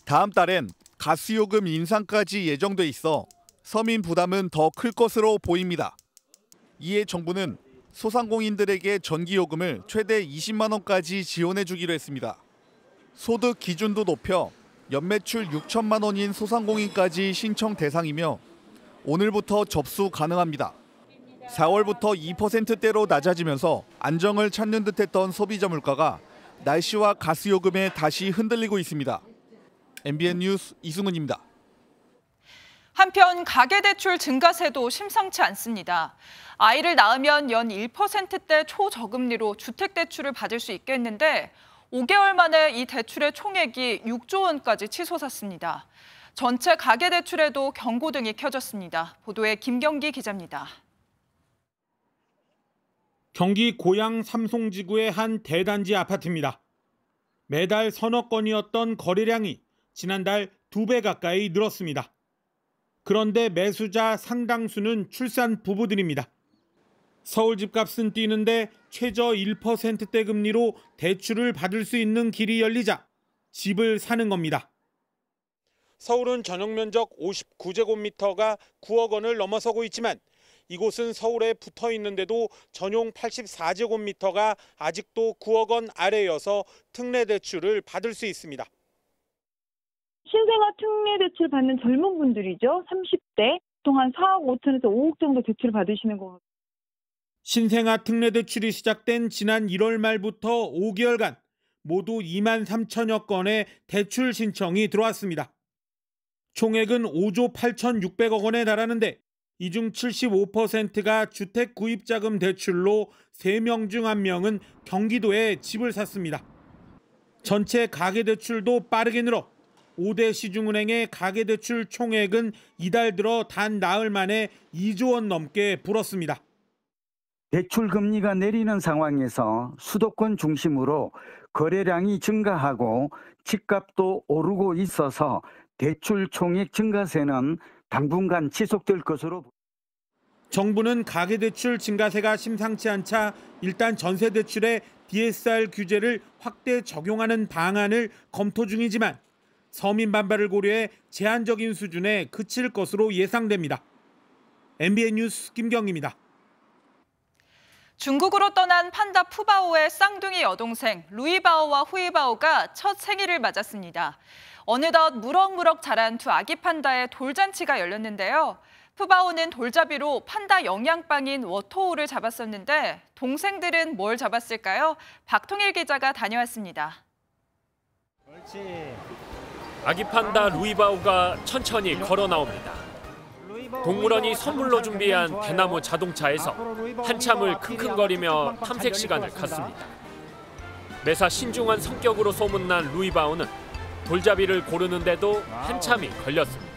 다음 달엔 가스요금 인상까지 예정돼 있어 서민 부담은 더 클 것으로 보입니다. 이에 정부는 소상공인들에게 전기요금을 최대 20만 원까지 지원해 주기로 했습니다. 소득 기준도 높여 연매출 6천만 원인 소상공인까지 신청 대상이며 오늘부터 접수 가능합니다. 4월부터 2%대로 낮아지면서 안정을 찾는 듯했던 소비자 물가가 날씨와 가스요금에 다시 흔들리고 있습니다. MBN 뉴스 이승훈입니다. 한편 가계대출 증가세도 심상치 않습니다. 아이를 낳으면 연 1%대 초저금리로 주택대출을 받을 수 있겠는데 5개월 만에 이 대출의 총액이 6조 원까지 치솟았습니다. 전체 가계대출에도 경고등이 켜졌습니다. 보도에 김경기 기자입니다. 경기 고양 삼송지구의 한 대단지 아파트입니다. 매달 서너 건이었던 거래량이 지난달 2배 가까이 늘었습니다. 그런데 매수자 상당수는 출산 부부들입니다. 서울 집값은 뛰는데 최저 1%대 금리로 대출을 받을 수 있는 길이 열리자 집을 사는 겁니다. 서울은 전용 면적 59제곱미터가 9억 원을 넘어서고 있지만 이곳은 서울에 붙어 있는데도 전용 84제곱미터가 아직도 9억 원 아래여서 특례 대출을 받을 수 있습니다. 신생아 특례 대출 받는 젊은 분들이죠. 30대 동안 4억 5천에서 5억 정도 대출을 받으시는 것 같아요. 신생아 특례 대출이 시작된 지난 1월 말부터 5개월간 모두 2만 3천여 건의 대출 신청이 들어왔습니다. 총액은 5조 8,600억 원에 달하는데 이 중 75%가 주택 구입자금 대출로 3명 중 1명은 경기도에 집을 샀습니다. 전체 가계대출도 빠르게 늘어 5대 시중은행의 가계대출 총액은 이달 들어 단 나흘 만에 2조 원 넘게 불었습니다. 대출 금리가 내리는 상황에서 수도권 중심으로 거래량이 증가하고 집값도 오르고 있어서 대출 총액 증가세는 당분간 지속될 것으로. 정부는 가계대출 증가세가 심상치 않자 일단 전세대출에 DSR 규제를 확대 적용하는 방안을 검토 중이지만 서민 반발을 고려해 제한적인 수준에 그칠 것으로 예상됩니다. MBN 뉴스 김경입니다. 중국으로 떠난 판다 푸바오의 쌍둥이 여동생 루이바오와 후이바오가 첫 생일을 맞았습니다. 어느덧 무럭무럭 자란 두 아기 판다의 돌잔치가 열렸는데요. 푸바오는 돌잡이로 판다 영양빵인 워토우를 잡았었는데 동생들은 뭘 잡았을까요? 박통일 기자가 다녀왔습니다. 아기 판다 루이바오가 천천히 걸어 나옵니다. 동물원이 선물로 준비한 대나무 자동차에서 한참을 킁킁거리며 탐색 시간을 갖습니다. 매사 신중한 성격으로 소문난 루이바오는 돌잡이를 고르는데도 한참이 걸렸습니다.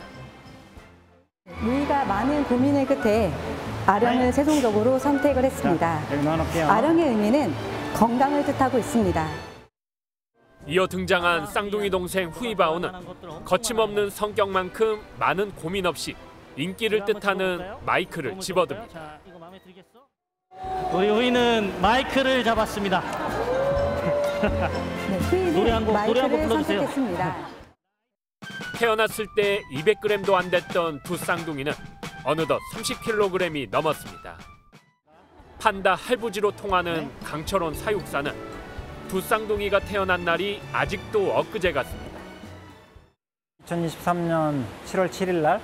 루이가 많은 고민의 끝에 아령을 최종적으로 선택을 했습니다. 아령의 의미는 건강을 뜻하고 있습니다. 이어 등장한 쌍둥이 동생 후이바오는 거침없는 성격만큼 많은 고민 없이 인기를 뜻하는 마이크를 집어듭니다. 우리 후이는 마이크를 잡았습니다. 네, 후이는 마이크를 선택했습니다. 태어났을 때 200g도 안 됐던 두 쌍둥이는 어느덧 30kg이 넘었습니다. 판다 할부지로 통하는 강철원 사육사는 두 쌍둥이가 태어난 날이 아직도 엊그제 같습니다. 2023년 7월 7일 날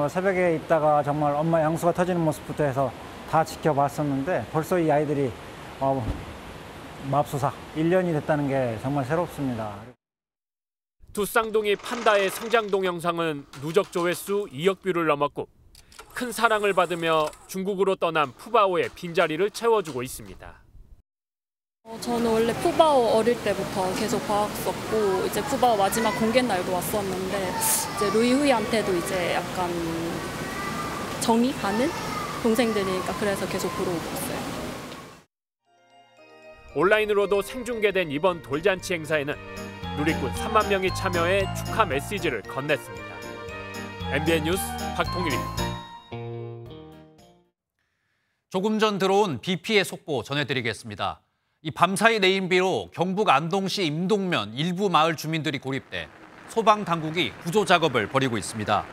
새벽에 있다가 정말 엄마 양수가 터지는 모습부터 해서 다 지켜봤었는데 벌써 이 아이들이 맙소사 1년이 됐다는 게 정말 새롭습니다. 두 쌍둥이 판다의 성장 동영상은 누적 조회수 2억 뷰를 넘었고 큰 사랑을 받으며 중국으로 떠난 푸바오의 빈자리를 채워주고 있습니다. 저는 원래 푸바오 어릴 때부터 계속 봐왔었고 이제 푸바오 마지막 공개 날도 왔었는데 이제 루이후이한테도 이제 약간 정이 가는 동생들이니까 그래서 계속 보러 오고 있어요. 온라인으로도 생중계된 이번 돌잔치 행사에는 누리꾼 3만 명이 참여해 축하 메시지를 건넸습니다. MBN 뉴스 박통일입니다. 조금 전 들어온 비 피해 속보 전해드리겠습니다. 이 밤사이 레인비로 경북 안동시 임동면 일부 마을 주민들이 고립돼 소방당국이 구조 작업을 벌이고 있습니다.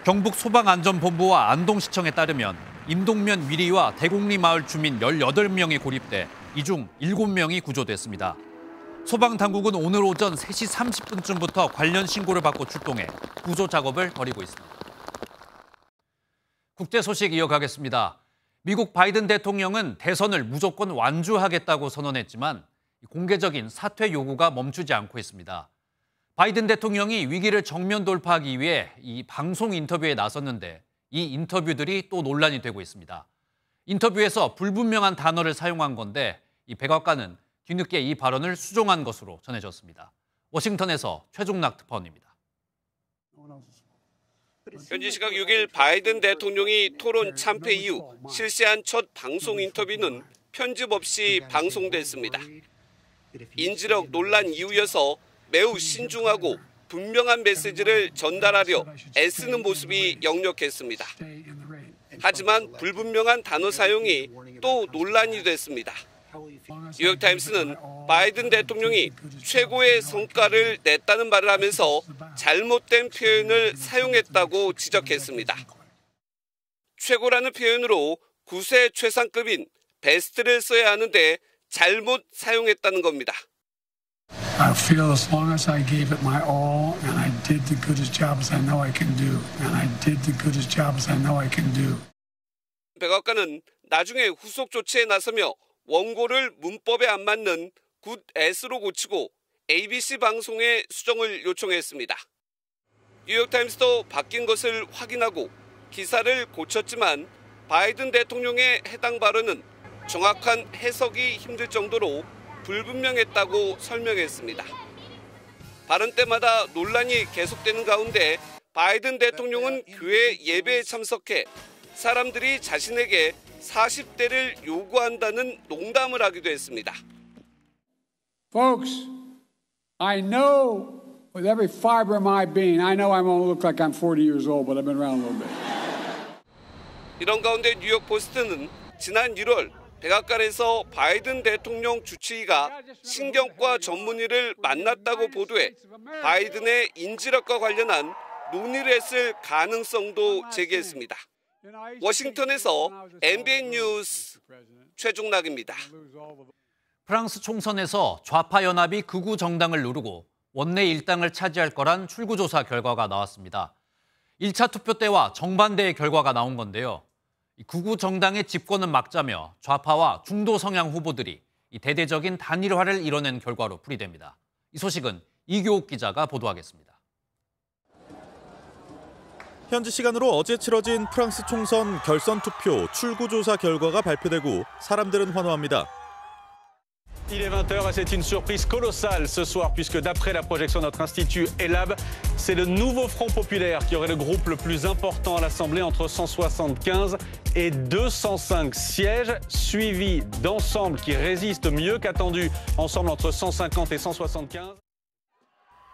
경북 소방안전본부와 안동시청에 따르면 임동면 위리와 대곡리 마을 주민 18명이 고립돼 이 중 7명이 구조됐습니다. 소방당국은 오늘 오전 3시 30분쯤부터 관련 신고를 받고 출동해 구조 작업을 벌이고 있습니다. 국제 소식 이어가겠습니다. 미국 바이든 대통령은 대선을 무조건 완주하겠다고 선언했지만 공개적인 사퇴 요구가 멈추지 않고 있습니다. 바이든 대통령이 위기를 정면 돌파하기 위해 이 방송 인터뷰에 나섰는데 이 인터뷰들이 또 논란이 되고 있습니다. 인터뷰에서 불분명한 단어를 사용한 건데 이 백악관은 뒤늦게 이 발언을 수정한 것으로 전해졌습니다. 워싱턴에서 최종락 특파원입니다. 현지 시각 6일 바이든 대통령이 토론 참패 이후 실시한 첫 방송 인터뷰는 편집 없이 방송됐습니다. 인지력 논란 이후여서 매우 신중하고 분명한 메시지를 전달하려 애쓰는 모습이 역력했습니다. 하지만 불분명한 단어 사용이 또 논란이 됐습니다. 뉴욕타임스는 바이든 대통령이 최고의 성과를 냈다는 말을 하면서 잘못된 표현을 사용했다고 지적했습니다. 최고라는 표현으로 9세 최상급인 베스트를 써야 하는데 잘못 사용했다는 겁니다. I feel as long as I gave it my all and I did the goodest job as I know I can do and I did the goodest job as I know I can do. 백악관은 나중에 후속 조치에 나서며 원고를 문법에 안 맞는 굿 S로 고치고 ABC 방송에 수정을 요청했습니다. 뉴욕타임스도 바뀐 것을 확인하고 기사를 고쳤지만 바이든 대통령의 해당 발언은 정확한 해석이 힘들 정도로 불분명했다고 설명했습니다. 발언 때마다 논란이 계속되는 가운데 바이든 대통령은 교회 예배에 참석해 사람들이 자신에게 40대를 요구한다는 농담을 하기도 했습니다. Folks, I know with every fiber of my being, I know I won't look like I'm 40 years old, but I've been around a little bit. 이런 가운데 뉴욕 포스트는 지난 1월 백악관에서 바이든 대통령 주치의가 신경과 전문의를 만났다고 보도해 바이든의 인지력과 관련한 논의를 했을 가능성도 제기했습니다. 워싱턴에서 MBN 뉴스 최종락입니다. 프랑스 총선에서 좌파 연합이 극우 정당을 누르고 원내 일당을 차지할 거란 출구조사 결과가 나왔습니다. 1차 투표 때와 정반대의 결과가 나온 건데요. 극우 정당의 집권은 막자며 좌파와 중도 성향 후보들이 대대적인 단일화를 이뤄낸 결과로 풀이됩니다. 이 소식은 이교옥 기자가 보도하겠습니다. 현지 시간으로 어제 치러진 프랑스 총선 결선 투표 출구조사 결과가 발표되고 사람들은 환호합니다. Il est 20h et c'est une surprise colossale ce soir puisque d'après la projection de notre institut ELAB, c'est le nouveau Front populaire qui aurait le groupe le plus important à l'Assemblée entre 175 et 205 sièges, suivi d'Ensemble qui résiste mieux qu'attendu, Ensemble entre 150 et 175.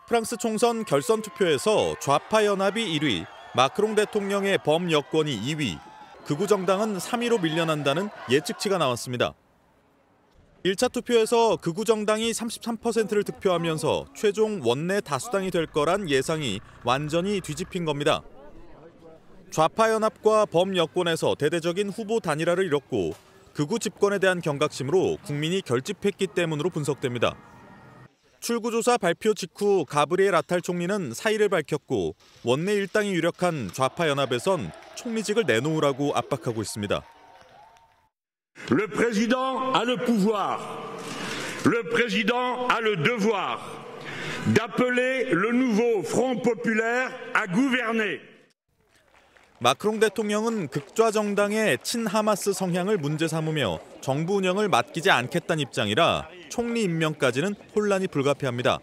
프랑스 총선 결선 투표에서 좌파 연합이 1위, 마크롱 대통령의 범여권이 2위, 극우 정당은 3위로 밀려난다는 예측치가 나왔습니다. 1차 투표에서 극우 정당이 33%를 득표하면서 최종 원내 다수당이 될 거란 예상이 완전히 뒤집힌 겁니다. 좌파 연합과 범여권에서 대대적인 후보 단일화를 이뤘고 극우 집권에 대한 경각심으로 국민이 결집했기 때문으로 분석됩니다. 출구조사 발표 직후 가브리엘 아탈 총리는 사의를 밝혔고 원내 일당이 유력한 좌파 연합에선 총리직을 내놓으라고 압박하고 있습니다. Le président a le pouvoir. Le président a le devoir d'appeler le nouveau Front populaire à gouverner. 마크롱 대통령은 극좌 정당의 친하마스 성향을 문제 삼으며 정부 운영을 맡기지 않겠다는 입장이라 총리 임명까지는 혼란이 불가피합니다.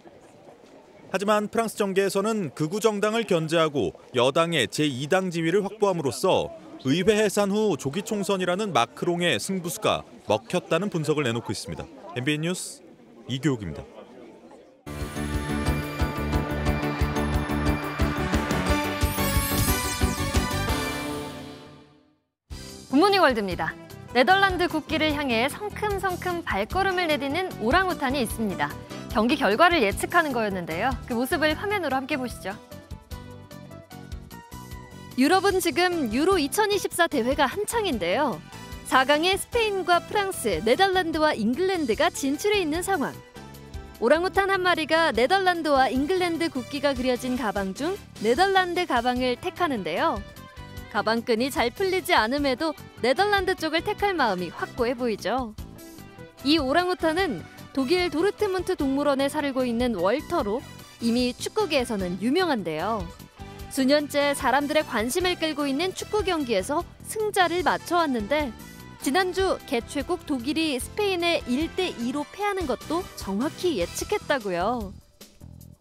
하지만 프랑스 정계에서는 극우 정당을 견제하고 여당의 제2당 지위를 확보함으로써 의회 해산 후 조기 총선이라는 마크롱의 승부수가 먹혔다는 분석을 내놓고 있습니다. MBN 뉴스 이교욱입니다. 굿모닝 월드입니다. 네덜란드 국기를 향해 성큼성큼 발걸음을 내딛는 오랑우탄이 있습니다. 경기 결과를 예측하는 거였는데요. 그 모습을 화면으로 함께 보시죠. 유럽은 지금 유로 2024 대회가 한창인데요. 4강에 스페인과 프랑스, 네덜란드와 잉글랜드가 진출해 있는 상황. 오랑우탄 한 마리가 네덜란드와 잉글랜드 국기가 그려진 가방 중 네덜란드 가방을 택하는데요. 가방끈이 잘 풀리지 않음에도 네덜란드 쪽을 택할 마음이 확고해 보이죠. 이 오랑우탄은 독일 도르트문트 동물원에 살고 있는 월터로 이미 축구계에서는 유명한데요. 수년째 사람들의 관심을 끌고 있는 축구 경기에서 승자를 맞춰왔는데 지난주 개최국 독일이 스페인에 1대2로 패하는 것도 정확히 예측했다고요.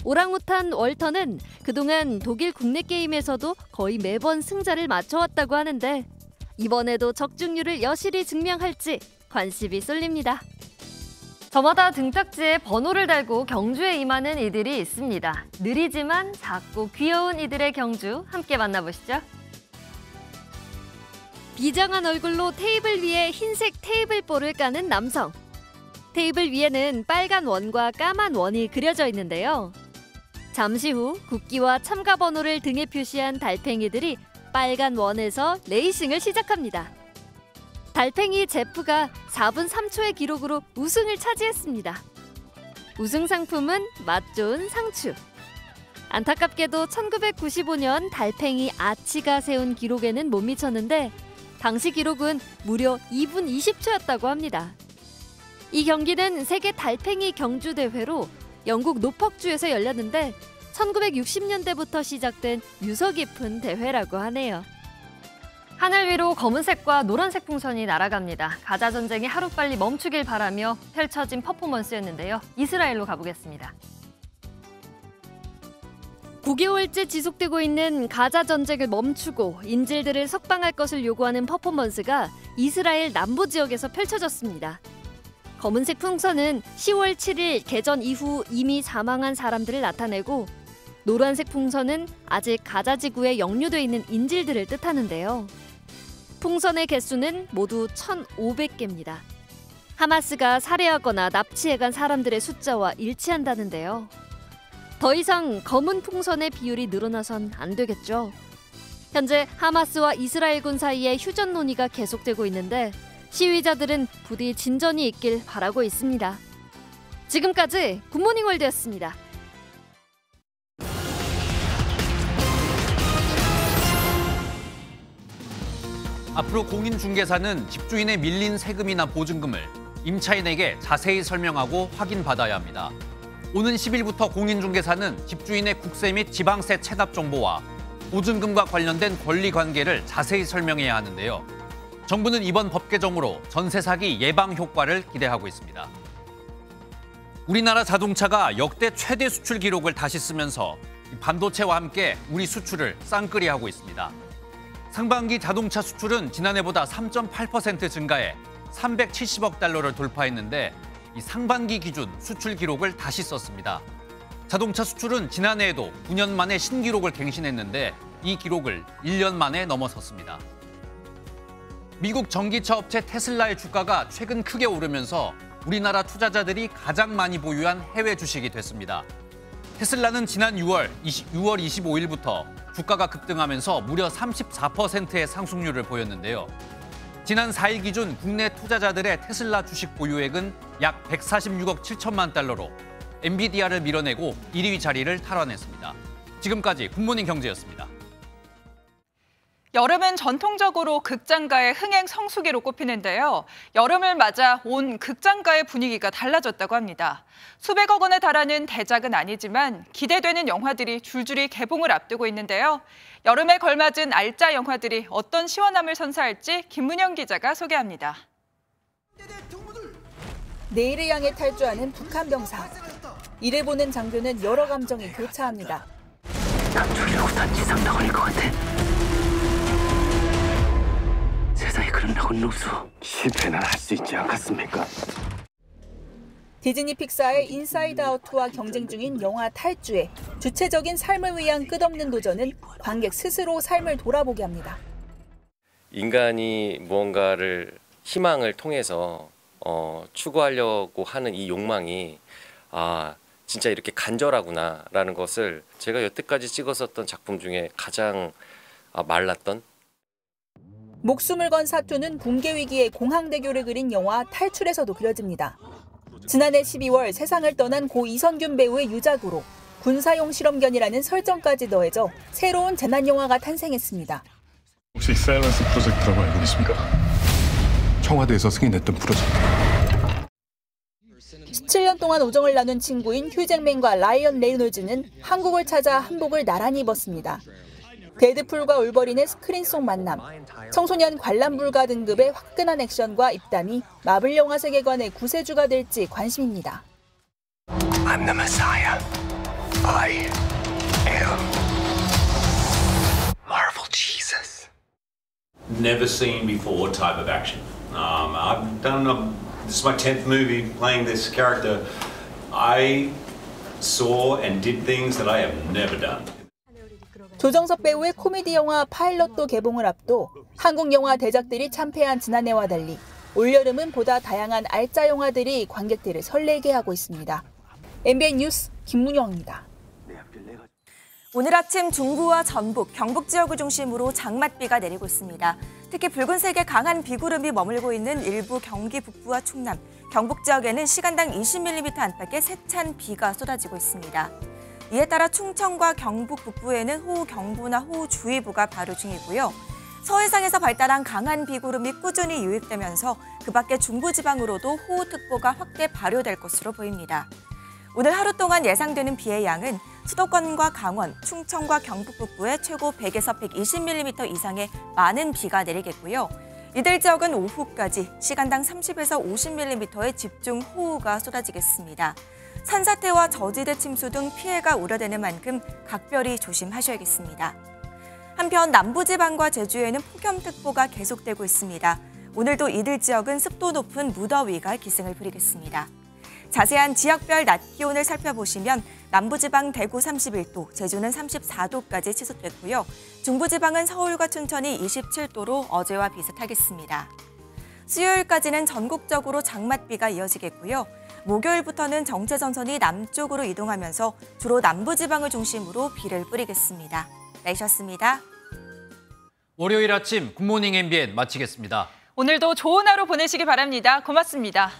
오랑우탄 월터는 그동안 독일 국내 게임에서도 거의 매번 승자를 맞춰왔다고 하는데 이번에도 적중률을 여실히 증명할지 관심이 쏠립니다. 저마다 등딱지에 번호를 달고 경주에 임하는 이들이 있습니다. 느리지만 작고 귀여운 이들의 경주 함께 만나보시죠. 비장한 얼굴로 테이블 위에 흰색 테이블볼을 까는 남성. 테이블 위에는 빨간 원과 까만 원이 그려져 있는데요. 잠시 후 국기와 참가 번호를 등에 표시한 달팽이들이 빨간 원에서 레이싱을 시작합니다. 달팽이 제프가 4분 3초의 기록으로 우승을 차지했습니다. 우승 상품은 맛 좋은 상추. 안타깝게도 1995년 달팽이 아치가 세운 기록에는 못 미쳤는데 당시 기록은 무려 2분 20초였다고 합니다. 이 경기는 세계 달팽이 경주 대회로 영국 노퍽주에서 열렸는데 1960년대부터 시작된 유서 깊은 대회라고 하네요. 하늘 위로 검은색과 노란색 풍선이 날아갑니다. 가자 전쟁이 하루빨리 멈추길 바라며 펼쳐진 퍼포먼스였는데요. 이스라엘로 가보겠습니다. 9개월째 지속되고 있는 가자 전쟁을 멈추고 인질들을 석방할 것을 요구하는 퍼포먼스가 이스라엘 남부 지역에서 펼쳐졌습니다. 검은색 풍선은 10월 7일 개전 이후 이미 사망한 사람들을 나타내고 노란색 풍선은 아직 가자 지구에 역류돼 있는 인질들을 뜻하는데요. 풍선의 개수는 모두 1,500개입니다. 하마스가 살해하거나 납치해간 사람들의 숫자와 일치한다는데요. 더 이상 검은 풍선의 비율이 늘어나선 안 되겠죠. 현재 하마스와 이스라엘군 사이의 휴전 논의가 계속되고 있는데 시위자들은 부디 진전이 있길 바라고 있습니다. 지금까지 굿모닝 월드였습니다. 앞으로 공인중개사는 집주인의 밀린 세금이나 보증금을 임차인에게 자세히 설명하고 확인받아야 합니다. 오는 10일부터 공인중개사는 집주인의 국세 및 지방세 체납 정보와 보증금과 관련된 권리관계를 자세히 설명해야 하는데요. 정부는 이번 법 개정으로 전세 사기 예방 효과를 기대하고 있습니다. 우리나라 자동차가 역대 최대 수출 기록을 다시 쓰면서 반도체와 함께 우리 수출을 쌍끌이하고 있습니다. 상반기 자동차 수출은 지난해보다 3.8% 증가해 370억 달러를 돌파했는데 이 상반기 기준 수출 기록을 다시 썼습니다. 자동차 수출은 지난해에도 9년 만에 신기록을 갱신했는데 이 기록을 1년 만에 넘어섰습니다. 미국 전기차 업체 테슬라의 주가가 최근 크게 오르면서 우리나라 투자자들이 가장 많이 보유한 해외 주식이 됐습니다. 테슬라는 지난 6월 25일부터 주가가 급등하면서 무려 34%의 상승률을 보였는데요. 지난 4일 기준 국내 투자자들의 테슬라 주식 보유액은 약 146억 7천만 달러로 엔비디아를 밀어내고 1위 자리를 탈환했습니다. 지금까지 굿모닝 경제였습니다. 여름은 전통적으로 극장가의 흥행 성수기로 꼽히는데요. 여름을 맞아 온 극장가의 분위기가 달라졌다고 합니다. 수백억 원에 달하는 대작은 아니지만 기대되는 영화들이 줄줄이 개봉을 앞두고 있는데요. 여름에 걸맞은 알짜 영화들이 어떤 시원함을 선사할지 김문영 기자가 소개합니다. 내일을 향해 탈주하는 북한 병사. 이를 보는 장교는 여러 감정이 교차합니다. 난 죽이려고선 지상당 걸릴 것 같아. 세상에 그런 낙은 없어. 실패는 할 수 있지 않겠습니까? 디즈니 픽사의 인사이드 아웃과 경쟁 중인 영화 탈주에 주체적인 삶을 위한 끝없는 도전은 관객 스스로 삶을 돌아보게 합니다. 인간이 무언가를 희망을 통해서 추구하려고 하는 이 욕망이 진짜 이렇게 간절하구나라는 것을 제가 여태까지 찍었었던 작품 중에 가장 말랐던. 목숨을 건 사투는 붕괴 위기의 공항대교를 그린 영화 탈출에서도 그려집니다. 지난해 12월 세상을 떠난 고 이선균 배우의 유작으로 군사용 실험견이라는 설정까지 더해져 새로운 재난영화가 탄생했습니다. 혹시 사일런스 프로젝트라고 알고 계십니까? 청와대에서 승인했던 프로젝트. 17년 동안 우정을 나눈 친구인 휴잭맨과 라이언 레이놀즈는 한국을 찾아 한복을 나란히 입었습니다. 데드풀과 울버린의 스크린 속 만남, 청소년 관람 불가 등급의 화끈한 액션과 입담이 마블 영화 세계관의 구세주가 될지 관심입니다. I'm the Messiah. I am Marvel Jesus. Never seen before type of action. I've done this is my 10th movie playing this character. I saw and did things that I have never done. 조정석 배우의 코미디 영화 파일럿도 개봉을 앞둬 한국 영화 대작들이 참패한 지난해와 달리 올여름은 보다 다양한 알짜 영화들이 관객들을 설레게 하고 있습니다. MBN 뉴스 김문영입니다. 오늘 아침 중부와 전북, 경북 지역을 중심으로 장맛비가 내리고 있습니다. 특히 붉은색의 강한 비구름이 머물고 있는 일부 경기 북부와 충남, 경북 지역에는 시간당 20mm 안팎의 세찬 비가 쏟아지고 있습니다. 이에 따라 충청과 경북 북부에는 호우경보나 호우주의보가 발효 중이고요. 서해상에서 발달한 강한 비구름이 꾸준히 유입되면서 그 밖에 중부지방으로도 호우특보가 확대 발효될 것으로 보입니다. 오늘 하루 동안 예상되는 비의 양은 수도권과 강원, 충청과 경북 북부에 최고 100에서 120mm 이상의 많은 비가 내리겠고요. 이들 지역은 오후까지 시간당 30에서 50mm의 집중 호우가 쏟아지겠습니다. 산사태와 저지대 침수 등 피해가 우려되는 만큼 각별히 조심하셔야겠습니다. 한편 남부지방과 제주에는 폭염특보가 계속되고 있습니다. 오늘도 이들 지역은 습도 높은 무더위가 기승을 부리겠습니다. 자세한 지역별 낮 기온을 살펴보시면 남부지방 대구 31도, 제주는 34도까지 치솟됐고요. 중부지방은 서울과 춘천이 27도로 어제와 비슷하겠습니다. 수요일까지는 전국적으로 장맛비가 이어지겠고요. 목요일부터는 정체전선이 남쪽으로 이동하면서 주로 남부지방을 중심으로 비를 뿌리겠습니다. 날씨였습니다. 월요일 아침 굿모닝 MBN 마치겠습니다. 오늘도 좋은 하루 보내시기 바랍니다. 고맙습니다.